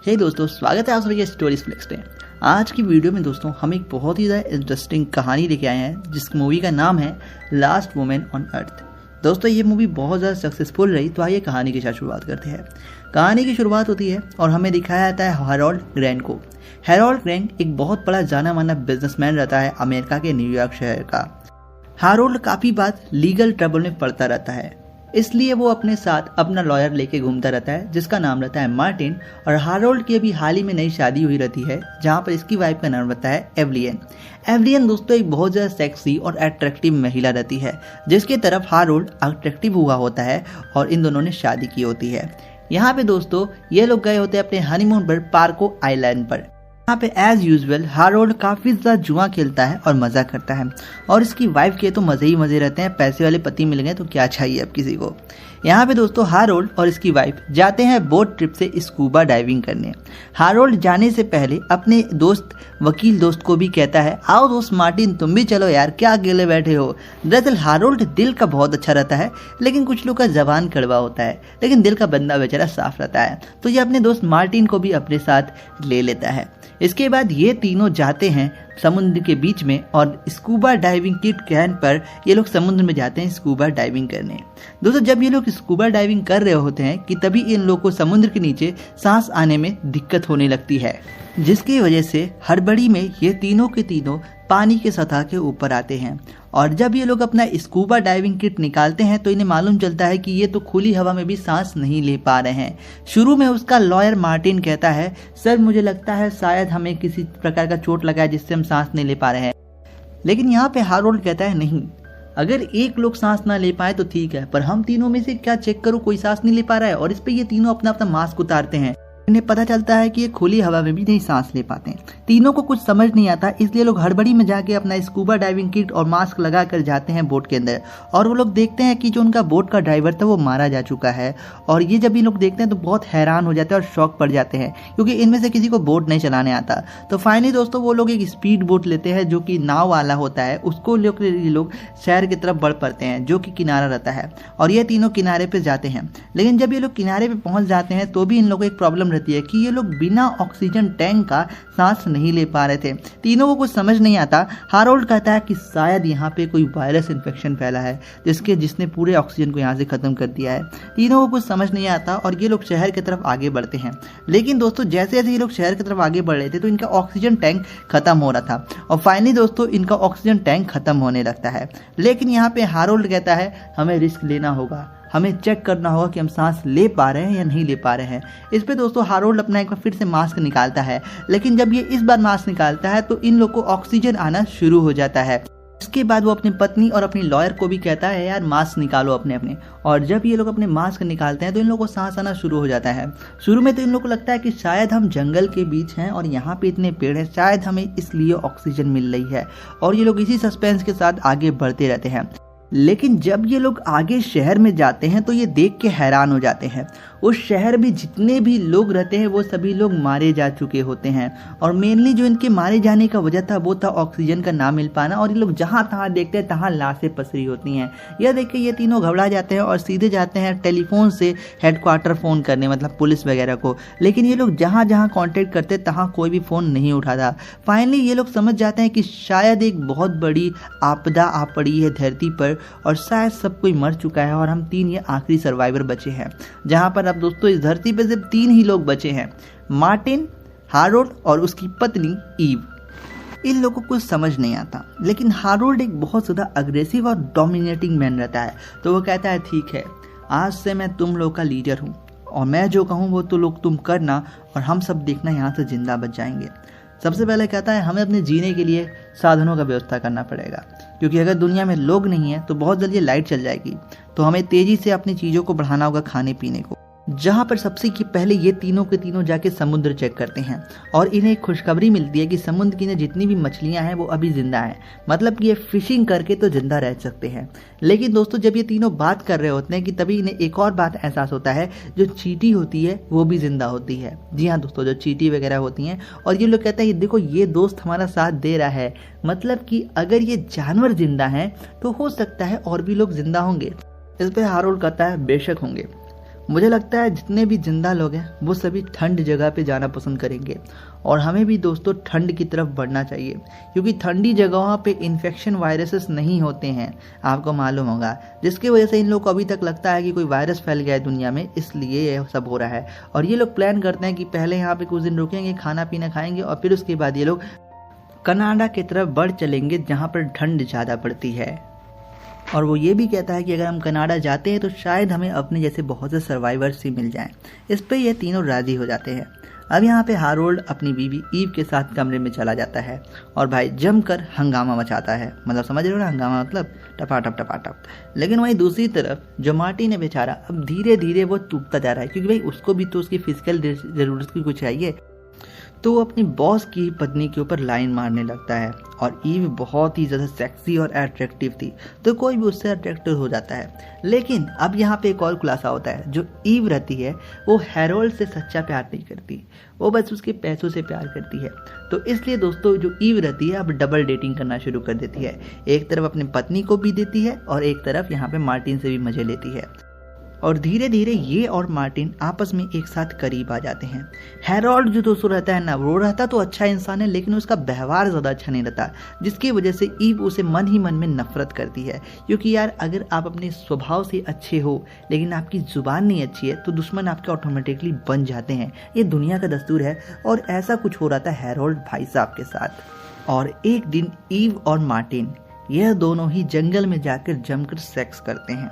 हे दोस्तों, स्वागत है आप सभी के स्टोरीज फ्लेक्स पे। आज की वीडियो में दोस्तों हम एक बहुत ही ज़्यादा इंटरेस्टिंग कहानी लेके आए हैं जिस मूवी का नाम है लास्ट वुमेन ऑन अर्थ। दोस्तों ये मूवी बहुत ज़्यादा सक्सेसफुल रही, तो आइए कहानी के साथ शुरुआत करते हैं। कहानी की शुरुआत होती है और हमें दिखाया जाता है हैरोल्ड ग्रैंट को। हैरोल्ड ग्रैंट एक बहुत बड़ा जाना माना बिजनेसमैन रहता है अमेरिका के न्यूयॉर्क शहर का। हैरोल्ड काफ़ी बार लीगल ट्रबल में पड़ता रहता है, इसलिए वो अपने साथ अपना लॉयर लेके घूमता रहता है जिसका नाम रहता है मार्टिन। और हैरोल्ड की अभी हाल ही में नई शादी हुई रहती है जहाँ पर इसकी वाइफ का नाम रहता है एवलियन। एवलियन दोस्तों एक बहुत ज़्यादा सेक्सी और अट्रैक्टिव महिला रहती है जिसकी तरफ हैरोल्ड अट्रैक्टिव हुआ होता है और इन दोनों ने शादी की होती है। यहाँ पे दोस्तों ये लोग गए होते हैं अपने हनीमून पर पार्को आइलैंड पर। यहाँ पे एज यूजुअल हैरोल्ड काफी ज्यादा जुआ खेलता है और मजा करता है और इसकी वाइफ के तो मजे ही मजे रहते हैं। पैसे वाले पति मिल गए तो क्या चाहिए अब किसी को। यहाँ पे दोस्तों हैरोल्ड और इसकी वाइफ जाते हैं बोट ट्रिप से स्कूबा डाइविंग करने। हैरोल्ड जाने से पहले अपने वकील दोस्त को भी कहता है, आओ दोस्त मार्टिन तुम भी चलो यार, क्या अकेले बैठे हो। दरअसल हैरोल्ड दिल का बहुत अच्छा रहता है लेकिन कुछ लोग का जबान कड़वा होता है, लेकिन दिल का बंदा बेचारा साफ रहता है, तो ये अपने दोस्त मार्टिन को भी अपने साथ ले लेता है। इसके बाद ये तीनों जाते हैं समुद्र के बीच में और स्कूबा डाइविंग किट कैन पर ये लोग समुद्र में जाते हैं स्कूबा डाइविंग करने। दोस्तों जब ये लोग स्कूबा डाइविंग कर रहे होते हैं कि तभी इन लोगों को समुद्र के नीचे सांस आने में दिक्कत होने लगती है, जिसकी वजह से हड़बड़ी में ये तीनों के तीनों पानी के सतह के ऊपर आते हैं। और जब ये लोग अपना स्कूबा डाइविंग किट निकालते हैं तो इन्हें मालूम चलता है कि ये तो खुली हवा में भी सांस नहीं ले पा रहे हैं। शुरू में उसका लॉयर मार्टिन कहता है, सर मुझे लगता है शायद हमें किसी प्रकार का चोट लगा है जिससे हम सांस नहीं ले पा रहे हैं। लेकिन यहाँ पे हैरोल्ड कहता है, नहीं, अगर एक लोग सांस ना ले पाए तो ठीक है, पर हम तीनों में से क्या चेक करो कोई सांस नहीं ले पा रहा है। और इस पे ये तीनों अपना अपना मास्क उतारते हैं। इन्हें पता चलता है कि ये खुली हवा में भी नहीं सांस ले पाते हैं। तीनों को कुछ समझ नहीं आता, इसलिए लोग हड़बड़ी में जाके अपना स्कूबा डाइविंग किट और मास्क लगा कर जाते हैं बोट के अंदर। और वो लोग देखते हैं कि जो उनका बोट का ड्राइवर था वो मारा जा चुका है। और ये जब ये लोग देखते हैं तो बहुत हैरान हो जाते हैं और शॉक पड़ जाते हैं क्योंकि इनमें से किसी को बोट नहीं चलाने आता। तो फाइनली दोस्तों वो लोग एक स्पीड बोट लेते हैं जो कि नाव वाला होता है, उसको लेकर ये लोग शहर की तरफ बढ़ पड़ते हैं जो कि किनारा रहता है। और ये तीनों किनारे पे जाते हैं। लेकिन जब ये लोग किनारे पे पहुंच जाते हैं तो भी इन लोगों को एक प्रॉब्लम रहती है कि ये लोग बिना ऑक्सीजन टैंक का सांस नहीं ले पा रहे थे। तीनों को कुछ समझ नहीं आता। हैरोल्ड कहता है कि शायद यहाँ पे कोई वायरस इन्फेक्शन फैला है जिसने पूरे ऑक्सीजन को यहाँ से खत्म कर दिया है। तीनों को कुछ समझ नहीं आता और ये लोग शहर की तरफ आगे बढ़ते हैं। लेकिन दोस्तों जैसे जैसे ये लोग शहर की तरफ आगे बढ़ रहे थे तो इनका ऑक्सीजन टैंक खत्म हो रहा था और फाइनली दोस्तों इनका ऑक्सीजन टैंक खत्म होने लगता है। लेकिन यहाँ पे हैरोल्ड कहता है, हमें रिस्क लेना होगा, हमें चेक करना होगा कि हम सांस ले पा रहे हैं या नहीं ले पा रहे हैं। इस पे दोस्तों हैरोल्ड अपना एक बार फिर से मास्क निकालता है। लेकिन जब ये इस बार मास्क निकालता है तो इन लोग को ऑक्सीजन आना शुरू हो जाता है। इसके बाद वो अपनी पत्नी और अपनी लॉयर को भी कहता है, यार मास्क निकालो अपने अपने। और जब ये लोग अपने मास्क निकालते हैं तो इन लोगों को सांस आना शुरू हो जाता है। शुरू में तो इन लोगों को लगता है कि शायद हम जंगल के बीच हैं और यहाँ पे इतने पेड़ हैं, शायद हमें इसलिए ऑक्सीजन मिल रही है। और ये लोग इसी सस्पेंस के साथ आगे बढ़ते रहते हैं। लेकिन जब ये लोग आगे शहर में जाते हैं तो ये देख के हैरान हो जाते हैं, उस शहर में जितने भी लोग रहते हैं वो सभी लोग मारे जा चुके होते हैं। और मेनली जो इनके मारे जाने का वजह था वो था ऑक्सीजन का ना मिल पाना। और ये लोग जहाँ तहाँ देखते हैं तहाँ लाशें पसरी होती हैं। यह देख के ये तीनों घबरा जाते हैं और सीधे जाते हैं टेलीफोन से हेडक्वार्टर फ़ोन करने, मतलब पुलिस वगैरह को। लेकिन ये लोग जहाँ जहाँ कॉन्टेक्ट करते तहाँ कोई भी फ़ोन नहीं उठाता। फाइनली ये लोग समझ जाते हैं कि शायद एक बहुत बड़ी आपदा आ पड़ी है धरती पर और शायद सब कोई मर चुका है और हम तीन ये आखिरी सर्वाइवर बचे हैं। जहां पर अब दोस्तों इस धरती पे सिर्फ तीन ही लोग बचे हैं, मार्टिन, हैरोल्ड और उसकी पत्नी ईव। इन लोगों को कुछ समझ नहीं आता। लेकिन हैरोल्ड एक बहुत ज़्यादा अग्रेसिव और डोमिनेटिंग मैन रहता है, तो वो कहता है, ठीक है आज से मैं तुम लोग का लीडर हूँ और मैं जो कहूँ वो तो लोग तुम करना और हम सब देखना यहाँ से जिंदा बच जाएंगे। सबसे पहले कहता है, हमें अपने जीने के लिए साधनों का व्यवस्था करना पड़ेगा, क्योंकि अगर दुनिया में लोग नहीं है तो बहुत जल्दी लाइट चल जाएगी। तो हमें तेजी से अपनी चीज़ों को बढ़ाना होगा, खाने पीने को। जहाँ पर सबसे पहले ये तीनों के तीनों जाके समुद्र चेक करते हैं और इन्हें एक खुशखबरी मिलती है कि समुद्र की जितनी भी मछलियाँ हैं वो अभी जिंदा हैं, मतलब कि ये फिशिंग करके तो जिंदा रह सकते हैं। लेकिन दोस्तों जब ये तीनों बात कर रहे होते हैं कि तभी इन्हें एक और बात एहसास होता है, जो चींटी होती है वो भी जिंदा होती है। जी हाँ दोस्तों, जो चींटी वगैरह होती हैं। और ये लोग कहते हैं देखो ये दोस्त हमारा साथ दे रहा है, मतलब कि अगर ये जानवर जिंदा हैं तो हो सकता है और भी लोग जिंदा होंगे। इस पर हैरोल्ड कहता है बेशक होंगे, मुझे लगता है जितने भी जिंदा लोग हैं वो सभी ठंड जगह पे जाना पसंद करेंगे और हमें भी दोस्तों ठंड की तरफ बढ़ना चाहिए, क्योंकि ठंडी जगहों पे इन्फेक्शन वायरसेस नहीं होते हैं, आपको मालूम होगा, जिसकी वजह से इन लोग को अभी तक लगता है कि कोई वायरस फैल गया है दुनिया में, इसलिए ये सब हो रहा है। और ये लोग प्लान करते हैं कि पहले यहाँ पे कुछ दिन रुकेंगे, खाना पीना खाएंगे और फिर उसके बाद ये लोग कनाडा की तरफ बढ़ चलेंगे जहाँ पर ठंड ज़्यादा पड़ती है। और वो ये भी कहता है कि अगर हम कनाडा जाते हैं तो शायद हमें अपने जैसे बहुत से सर्वाइवर्स ही मिल जाएं। इस पे ये तीनों राजी हो जाते हैं। अब यहाँ पे हारोल्ड अपनी बीवी ईव के साथ कमरे में चला जाता है और भाई जमकर हंगामा मचाता है, मतलब समझ रहे हो ना, हंगामा मतलब टपाटप टपाटप। लेकिन वहीं दूसरी तरफ जो मार्टिन है बेचारा, अब धीरे धीरे वो टूटता जा रहा है, क्योंकि भाई उसको भी तो उसकी फिजिकल जरूरत की कुछ चाहिए। तो वो अपनी बॉस की पत्नी के ऊपर लाइन मारने लगता है और ईव बहुत ही ज़्यादा सेक्सी और अट्रैक्टिव थी, तो कोई भी उससे अट्रैक्टिव हो जाता है। लेकिन अब यहाँ पे एक और खुलासा होता है, जो ईव रहती है वो हैरोल्ड से सच्चा प्यार नहीं करती, वो बस उसके पैसों से प्यार करती है। तो इसलिए दोस्तों जो ईव रहती है अब डबल डेटिंग करना शुरू कर देती है, एक तरफ अपनी पत्नी को भी देती है और एक तरफ यहाँ पे मार्टिन से भी मजे लेती है। और धीरे धीरे ये और मार्टिन आपस में एक साथ करीब आ जाते हैं। हैरोल्ड जो दोस्तों रहता है ना, वो रहता तो अच्छा इंसान है, लेकिन उसका व्यवहार ज़्यादा अच्छा नहीं रहता, जिसकी वजह से ईव उसे मन ही मन में नफरत करती है। क्योंकि यार अगर आप अपने स्वभाव से अच्छे हो लेकिन आपकी जुबान नहीं अच्छी है तो दुश्मन आपके ऑटोमेटिकली बन जाते हैं, ये दुनिया का दस्तूर है। और ऐसा कुछ हो रहा था हैरोल्ड भाई साहब के साथ। और एक दिन ईव और मार्टिन यह दोनों ही जंगल में जाकर जमकर सेक्स करते हैं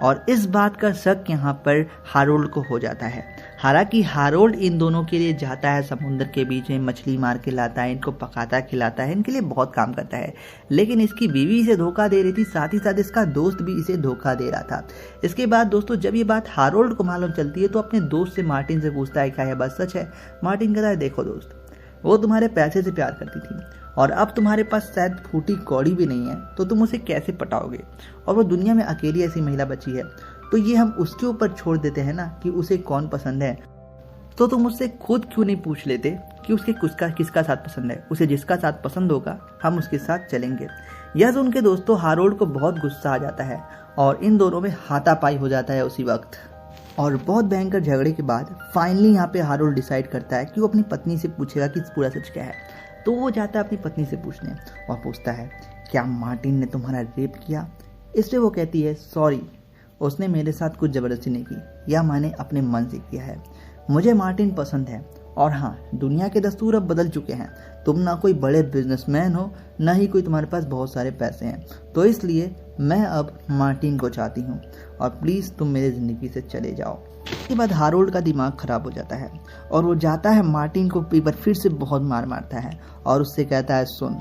और इस बात का शक यहाँ पर हारोल्ड को हो जाता है। हालांकि हारोल्ड इन दोनों के लिए जाता है, समुद्र के बीच में मछली मार के लाता है, इनको पकाता खिलाता है, इनके लिए बहुत काम करता है। लेकिन इसकी बीवी इसे धोखा दे रही थी, साथ ही साथ इसका दोस्त भी इसे धोखा दे रहा था। इसके बाद दोस्तों जब ये बात हारोल्ड को मालूम चलती है तो अपने दोस्त से मार्टिन से पूछता है क्या यह बात सच है। मार्टिन कहता है देखो दोस्त, वो तुम्हारे पैसे से प्यार करती थी और अब तुम्हारे पास शायद फूटी कौड़ी भी नहीं है, तो तुम उसे कैसे पटाओगे, और वो दुनिया में अकेली ऐसी महिला बची है, तो ये हम उसके ऊपर छोड़ देते हैं ना कि उसे कौन पसंद है। तो तुम उससे खुद क्यों नहीं पूछ लेते कि उसके किसका साथ पसंद है, उसे जिसका साथ पसंद होगा हम उसके साथ चलेंगे। यह सुन के दोस्तों हारोल्ड को बहुत गुस्सा आ जाता है और इन दोनों में हाथापाई हो जाता है उसी वक्त। और बहुत भयंकर झगड़े के बाद फाइनली यहाँ पे हारोल्ड डिसाइड करता है कि वो अपनी पत्नी से पूछेगा कि पूरा सच क्या है। तो वो जाता है अपनी पत्नी से पूछने और पूछता है क्या मार्टिन ने तुम्हारा रेप किया। इस पे वो कहती है सॉरी, उसने मेरे साथ कुछ ज़बरदस्ती नहीं की, या मैंने अपने मन से किया है। मुझे मार्टिन पसंद है और हाँ, दुनिया के दस्तूर अब बदल चुके हैं, तुम ना कोई बड़े बिजनेसमैन हो ना ही कोई तुम्हारे पास बहुत सारे पैसे हैं, तो इसलिए मैं अब मार्टिन को चाहती हूँ और प्लीज़ तुम मेरी ज़िंदगी से चले जाओ। इसके बाद हारोल्ड का दिमाग खराब हो जाता है और वो जाता है मार्टिन को पेपर फिर से बहुत मार मारता है और उससे कहता है सुन,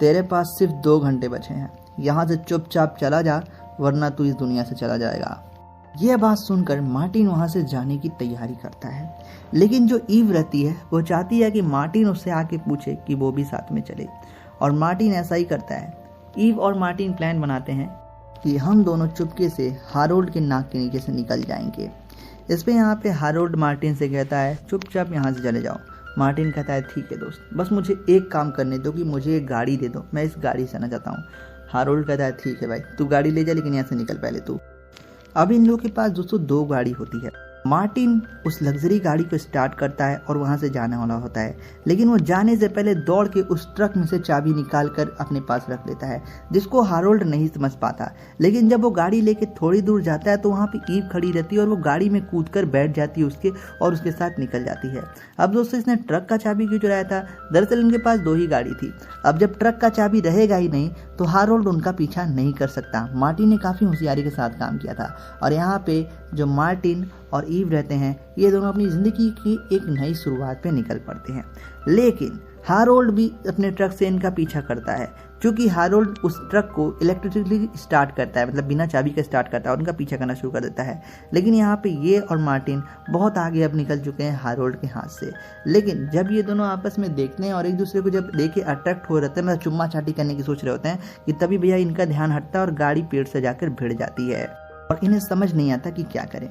तेरे पास सिर्फ 2 घंटे बचे हैं, यहाँ से चुपचाप चला जा वरना तू इस दुनिया से चला जाएगा। यह बात सुनकर मार्टिन वहाँ से जाने की तैयारी करता है, लेकिन जो ईव रहती है वो चाहती है कि मार्टिन उससे आके पूछे कि वो भी साथ में चले, और मार्टिन ऐसा ही करता है। ईव और मार्टिन प्लान बनाते हैं कि हम दोनों चुपके से हारोल्ड के नाक के नीचे से निकल जाएंगे। इस पे यहाँ पे हारोल्ड मार्टिन से कहता है चुपचाप यहाँ से चले जाओ। मार्टिन कहता है ठीक है दोस्त, बस मुझे एक काम करने दो कि मुझे एक गाड़ी दे दो, मैं इस गाड़ी से आना चाहता हूँ। हारोल्ड कहता है ठीक है भाई, तू गाड़ी ले जा, लेकिन यहाँ से निकल पहले तू। अब इन लोगों के पास दोस्तों 2 गाड़ी होती है। मार्टिन उस लग्जरी गाड़ी को स्टार्ट करता है और वहाँ से जाने वाला होता है, लेकिन वो जाने से पहले दौड़ के उस ट्रक में से चाबी निकाल कर अपने पास रख लेता है, जिसको हारोल्ड नहीं समझ पाता। लेकिन जब वो गाड़ी लेके थोड़ी दूर जाता है तो वहाँ पे ईव खड़ी रहती है और वो गाड़ी में कूदकर बैठ जाती है उसके और उसके साथ निकल जाती है। अब दोस्तों इसने ट्रक का चाबी क्यों चुराया था? दरअसल इनके पास 2 ही गाड़ी थी। अब जब ट्रक का चाबी रहेगा ही नहीं तो हारोल्ड उनका पीछा नहीं कर सकता। मार्टिन ने काफ़ी होशियारी के साथ काम किया था और यहाँ पे जो मार्टिन और ईव रहते हैं ये दोनों अपनी ज़िंदगी की एक नई शुरुआत पे निकल पड़ते हैं। लेकिन हारोल्ड भी अपने ट्रक से इनका पीछा करता है, क्योंकि हारोल्ड उस ट्रक को इलेक्ट्रिकली स्टार्ट करता है, मतलब बिना चाबी के स्टार्ट करता है और उनका पीछा करना शुरू कर देता है। लेकिन यहाँ पे ये और मार्टिन बहुत आगे अब निकल चुके हैं हारोल्ड के हाथ से। लेकिन जब ये दोनों आपस में देखते हैं और एक दूसरे को जब देखे अट्रैक्ट हो रहते हैं, मतलब चुम्मा चाटी करने की सोच रहे होते हैं, कि तभी भैया इनका ध्यान हटता है और गाड़ी पेड़ से जाकर भिड़ जाती है और इन्हें समझ नहीं आता कि क्या करें।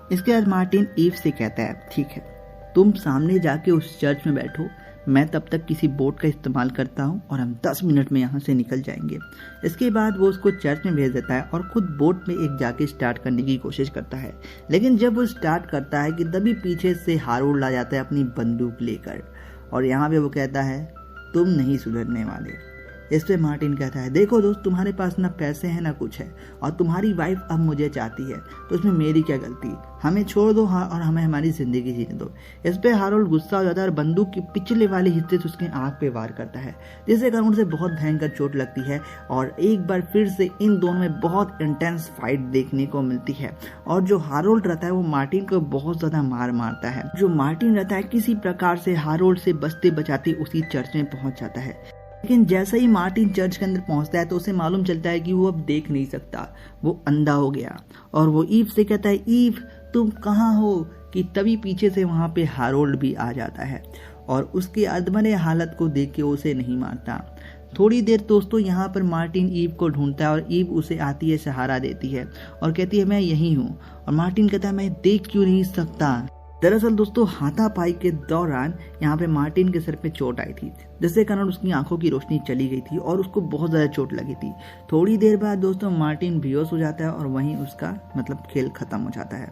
इसके बाद मार्टिन ईव से कहता है ठीक है, तुम सामने जाके उस चर्च में बैठो, मैं तब तक किसी बोट का इस्तेमाल करता हूँ और हम 10 मिनट में यहाँ से निकल जाएंगे। इसके बाद वो उसको चर्च में भेज देता है और खुद बोट में एक जाके स्टार्ट करने की कोशिश करता है। लेकिन जब वो स्टार्ट करता है कि तभी पीछे से हारोल्ड आ जाता है अपनी बंदूक लेकर और यहाँ पे वो कहता है तुम नहीं सुधरने वाले। इस पे मार्टिन कहता है देखो दोस्त, तुम्हारे पास ना पैसे हैं ना कुछ है और तुम्हारी वाइफ अब मुझे चाहती है तो उसमें मेरी क्या गलती, हमें छोड़ दो और हमें हमारी जिंदगी जीने दो। इस पे हारोल्ड गुस्सा हो जाता है और बंदूक के पिछले वाले हिस्से से उसकी आंख पे वार करता है, जिससे कारण उसे बहुत भयंकर चोट लगती है और एक बार फिर से इन दोनों में बहुत इंटेंस फाइट देखने को मिलती है। और जो हारोल्ड रहता है वो मार्टिन को बहुत ज्यादा मार मारता है। जो मार्टिन रहता है किसी प्रकार से हारोल्ड से बचते बचाते उसी चर्च में पहुंच जाता है। लेकिन जैसे ही मार्टिन चर्च के अंदर पहुंचता है तो उसे मालूम चलता है कि वो अब देख नहीं सकता, वो अंधा हो गया और वो ईव से कहता है ईव तुम कहाँ हो, कि तभी पीछे से वहां पे हारोल्ड भी आ जाता है और उसकी अधमरे हालत को देख के उसे नहीं मारता। थोड़ी देर दोस्तों यहाँ पर मार्टिन ईव को ढूंढता है और ईव उसे आती है, सहारा देती है और कहती है मैं यही हूँ। और मार्टिन कहता है मैं देख क्यों नहीं सकता। दरअसल दोस्तों हाथापाई के दौरान यहाँ पे मार्टिन के सर पे चोट आई थी, जिससे कारण उसकी आंखों की रोशनी चली गई थी और उसको बहुत ज्यादा चोट लगी थी। थोड़ी देर बाद दोस्तों मार्टिन बेहोश हो जाता है और वहीं उसका खेल खत्म हो जाता है।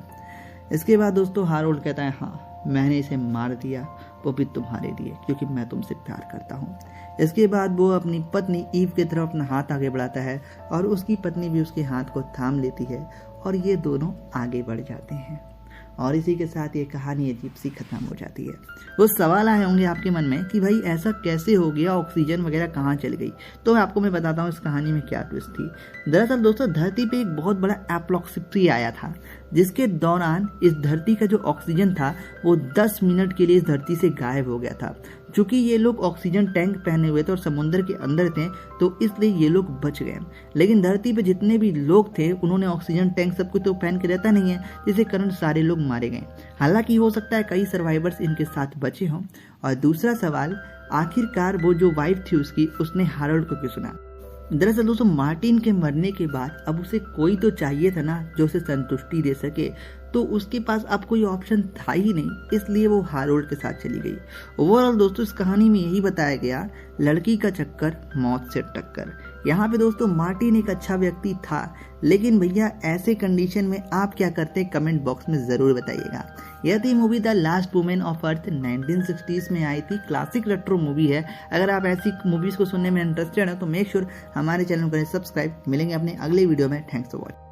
इसके बाद दोस्तों हारोल्ड कहता है हाँ मैंने इसे मार दिया, वो भी तुम्हारे लिए, क्योंकि मैं तुमसे प्यार करता हूँ। इसके बाद वो अपनी पत्नी ईव की तरफ अपना हाथ आगे बढ़ाता है और उसकी पत्नी भी उसके हाथ को थाम लेती है और ये दोनों आगे बढ़ जाते हैं और इसी के साथ ये कहानी अजीब सी खत्म हो जाती है। वो सवाल आए होंगे आपके मन में कि भाई ऐसा कैसे हो गया, ऑक्सीजन वगैरह कहाँ चल गई। तो आपको मैं बताता हूँ इस कहानी में क्या ट्विस्ट थी। दरअसल दोस्तों धरती पे एक बहुत बड़ा एप्लॉक्सिप्सी आया था, जिसके दौरान इस धरती का जो ऑक्सीजन था वो 10 मिनट के लिए इस धरती से गायब हो गया था। चूंकि ये लोग ऑक्सीजन टैंक पहने हुए थे और समुद्र के अंदर थे तो इसलिए ये लोग बच गए। लेकिन धरती पे जितने भी लोग थे उन्होंने ऑक्सीजन टैंक सब कुछ तो पहन के रहता नहीं है, जिसके कारण सारे लोग मारे गए। हालांकि हो सकता है कई सर्वाइवर्स इनके साथ बचे हों। और दूसरा सवाल, आखिरकार वो जो वाइफ थी उसने हारोल्ड को क्यों सुना। दरअसल दोस्तों मार्टिन के मरने के बाद अब उसे कोई तो चाहिए था ना जो उसे संतुष्टि दे सके, तो उसके पास अब कोई ऑप्शन था ही नहीं, इसलिए वो हारोल्ड के साथ चली गई। ओवरऑल दोस्तों इस कहानी में यही बताया गया, लड़की का चक्कर मौत से टक्कर। यहाँ पे दोस्तों मार्टिन एक अच्छा व्यक्ति था, लेकिन भैया ऐसे कंडीशन में आप क्या करते कमेंट बॉक्स में जरूर बताइएगा। यह थी movie the last women of earth, 1960s में आई थी, क्लासिक रेट्रो मूवी है। अगर आप ऐसी मूवीज को सुनने में इंटरेस्टेड है तो मेक श्योर हमारे चैनल को सब्सक्राइब। मिलेंगे अपने अगले वीडियो में। Thanks for watching.